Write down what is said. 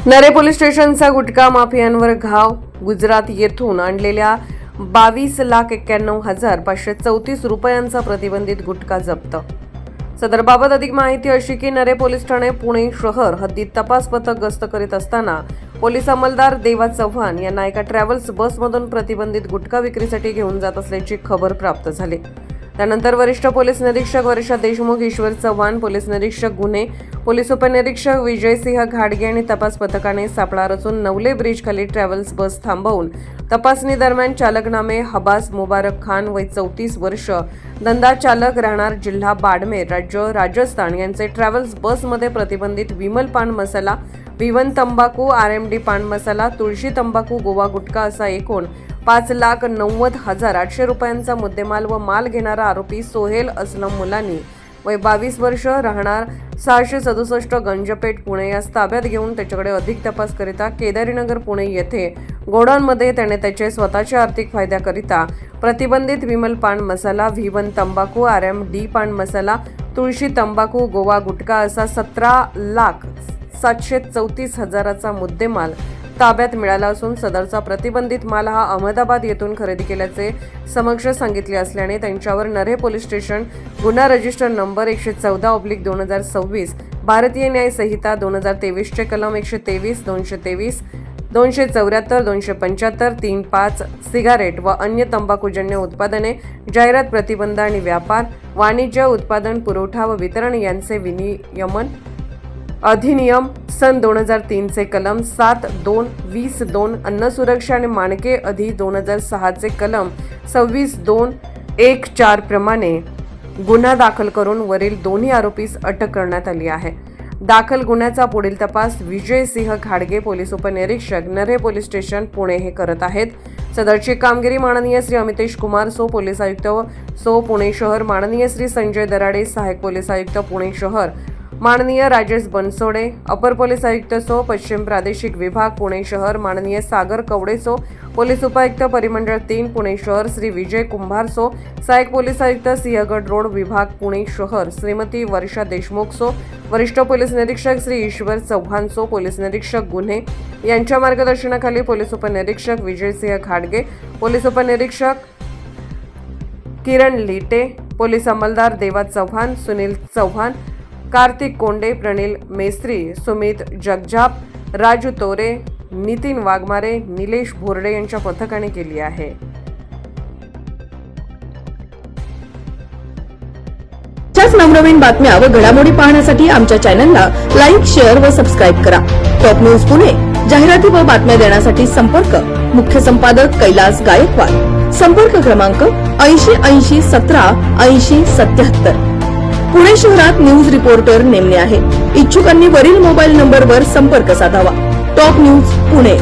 नरे police स्टेशनचा गुटखा माफियांवर घाव. गुजरात येथून आणलेल्या 22,91,534 रुपयांचा प्रतिबंधित गुटखा जप्त. सदरबाबत अधिक माहिती अशी की नरे पोलीस ठाणे पुणे शहर हद्दीत तपास पथक गस्त करीत असताना पोलीस अंमलदार देवा चव्हाण यांना एका ट्रॅव्हल्स बसमधून प्रतिबंधित गुटखा विक्रीसाठी घेऊन जात असल्याची खबर प्राप्त झाली. त्यानंतर वरिष्ठ पोलीस निरीक्षक वर्षा देशमुख, ईश्वर चव्हाण, पोलीस निरीक्षक गुन्हे, पोलीस उपनिरीक्षक विजयसिंह घाडगे आणि तपास पथकाने सापळा रचून नवले ब्रिज खाली ट्रॅव्हल्स बस थांबवून तपासणी दरम्यान चालक नामे हबास मुबारक खान, वय 34 वर्ष, धंदा चालक, राहणार जिल्हा बाडमेर, राज्य राजस्थान यांचे ट्रॅव्हल्स बसमध्ये प्रतिबंधित विमल पान मसाला, विवन तंबाखू, RMD पान मसाला, तुळशी तंबाखू, गोवा गुटखा असा एकूण 5,90,800 रुपयांचा मुद्देमाल व माल घेणारा आरोपी सोहेल असलम मुलानी, वय 22 वर्ष, राहणार 667 गंजपेठ पुणे यास ताब्यात घेऊन त्याच्याकडे अधिक तपास करिता केदारीनगर पुणे येथे गोडाऊनमध्ये त्याने त्याचे स्वतःच्या आर्थिक फायद्याकरिता प्रतिबंधित विमल पान मसाला, विवन तंबाखू, RMD पान मसाला, तुळशी तंबाखू, गोवा गुटखा असा 17,734,000चा मुद्देमाल ताब्यात मिळाला असून सदरचा प्रतिबंधित माल हा अहमदाबाद येथून खरेदी केल्याचे समक्ष सांगितले असल्याने त्यांच्यावर नरे पोलीस स्टेशन गुन्हा रजिस्टर नंबर 114/2026 भारतीय न्याय संहिता 2023 चे कलम 123, 223, 274, 275, 35 सिगारेट व अन्य तंबाखूजन्य उत्पादने, जाहिरात, प्रतिबंध आणि व्यापार, वाणिज्य, उत्पादन, पुरवठा व वितरण यांचे विनियमन अधिनियम सन 2003 चे कलम 7(2)(20)(2), अन्न सुरक्षा आणि मानके अधि 2006 चे कलम 26(2)(1)(4) प्रमाणे गुन्हा दाखल करून वरील दोन्ही आरोपीस अटक करण्यात आली आहे. दाखल गुन्ह्याचा पुढील तपास विजयसिंह घाडगे, पोलीस उपनिरीक्षक, नरे पोलीस स्टेशन पुणे हे करत आहेत. सदरची कामगिरी माननीय श्री अमितेश कुमार सो, पोलीस आयुक्त सो पुणे शहर, माननीय श्री संजय दराडे, सहायक पोलीस आयुक्त पुणे शहर, माननीय राजेश बनसोडे, अपर पोलीस आयुक्त सो पश्चिम प्रादेशिक विभाग पुणे शहर, माननीय सागर कवडे सो, पोलीस उपायुक्त परिमंडळ 3 पुणे शहर, श्री विजय कुंभार सो, सहायक पोलीस आयुक्त सिंहगड रोड विभाग पुणे शहर, श्रीमती वर्षा देशमुख सो, वरिष्ठ पोलीस निरीक्षक श्री ईश्वर चव्हाण सो, पोलीस निरीक्षक गुन्हे यांच्या मार्गदर्शनाखाली पोलीस उपनिरीक्षक विजयसिंह घाडगे, पोलीस उपनिरीक्षक किरण लिटे, पोलीस अंमलदार देवा चव्हाण, सुनील चव्हाण, कार्तिक कोंडे, प्रणिल मेस्त्री, सुमित जगजाप, राजू तोरे, नितीन वाघमारे, निलेश भोरडे यांच्या पथकाने केली आहे. अशाच नवनवीन बातम्या व घडामोडी पाहण्यासाठी आमच्या चॅनलला लाईक, शेअर व सबस्क्राईब करा. टॉप न्यूज पुणे जाहिराती व बातम्या देण्यासाठी संपर्क मुख्य संपादक कैलास गायकवाड. संपर्क क्रमांक 8080178077. पुणे शहरात न्यूज रिपोर्टर नेमणे आहे. इच्छुकांनी वरील मोबाईल नंबरवर संपर्क साधावा. Top news Pune.